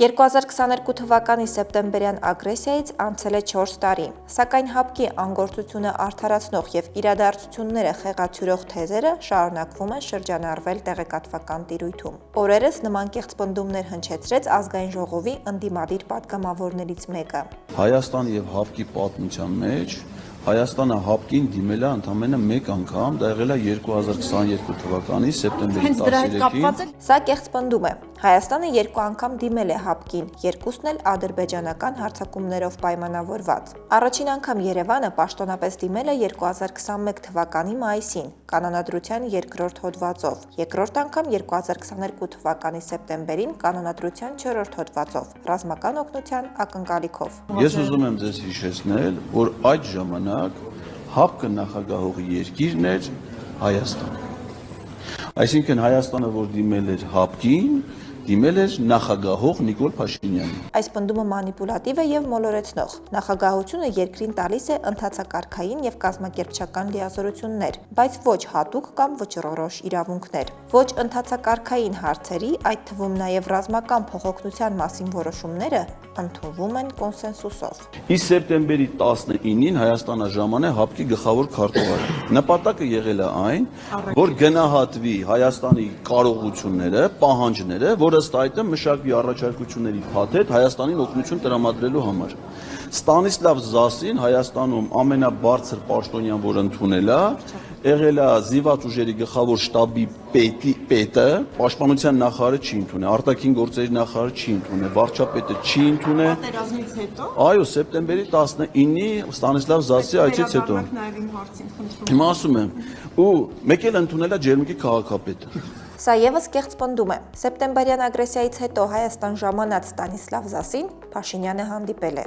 2022 թվականի սեպտեմբերյան ագրեսիայից անցել է 4 տարի, սակայն ՀԱՊԿ-ի անգործությունը արդարացնող եւ իրադարձությունները խեղաթյուրող թեզերը շարունակվում են շրջանառվել տեղեկատվական տիրույթում։ Օրերս նման կեղծ պնդումներ հնչեցրեց Ազգային ժողովի ընդդիմադիր պատգամավորներից մեկը։ Հայաստան եւ ՀԱՊԿ-ի պատմության մեջ Հայաստանը ՀԱՊԿ-ին դիմել է ընդամենը մեկ անգամ, դա եղել է 2022 թվականի սեպտեմբերի 13-ին։ Սա կեղծ պնդում է։ Հայաստանը 2 անգամ դիմել է ՀԱՊԿ-ին, երկուսն էլ ադրբեջանական հարձակումներով պայմանավորված։ Առաջին անգամ Երևանը պաշտոնապես դիմել է 2021 թվականի մայիսին, կանոնադրության 2-րդ հոդվածով, երկրորդ անգամ 2022 թվականի սեպտեմբերին կանոնադրության 4-րդ հոդվածով, ռազմական օգնության ակնկալիքով։ Ես ուզում եմ ձեզ հիշեցնել, որ այդ ժամանակ ՀԱՊԿ նախագահող երկիրն էր Հայաստանը։ Այսինքն Հայաստանը, որ դիմել էր ՀԱՊԿ-ին, դիմել էր նախագահող Նիկոլ Փաշինյանին։ Այս պնդումը մանիպուլատիվ է եւ մոլորեցնող։ Նախագահությունը երկրին տալիս է ընթացակարգային եւ կազմակերպչական լիազորություններ, բայց ոչ հատուկ կամ վճռորոշ իրավունքներ։ Ոչ ընթացակարգային հարցերի, այդ թվում նաեւ ռազմական փոխօգնության մասին որոշումները ընդունվում են կոնսենսուսով։ Իսկ սեպտեմբերի 19-ին Հայաստանը ժամանե ՀԱՊԿ-ի գլխավոր քարտուղարը։ Նպատակը եղել է այն, որ գնահատվի Հայաստանի կարողությունները, պահանջները, որ ըստ այդմ մշակվի առաջարկությունների փաթեթ Հայաստանին օգնություն տրամադրելու համար։ Ստանիսլավ Զասին Հայաստանում ամենաբարձր պաշտոնյան, որ ընդունել է, եղել է զինված ուժերի գլխավոր շտաբի պետը, պաշտպանության նախարարը չի ընդունել, արտաքին գործերի նախարարը չի ընդունել, վարչապետը չի ընդունել։ Պատերազմից հետո։ Այո, սեպտեմբերի 19-ի Ստանիսլավ Զասի այցից հետո։ Հիմա ասում եմ, ու մեկ էլ ընդունել է Ջերմուկի քաղաքապետը։ Սա եւս կեղծ պնդում է։ Սեպտեմբերյան ագրեսիայից հետո Հայաստան ժամանած Ստանիսլավ Զասին Փաշինյանը հանդիպել է։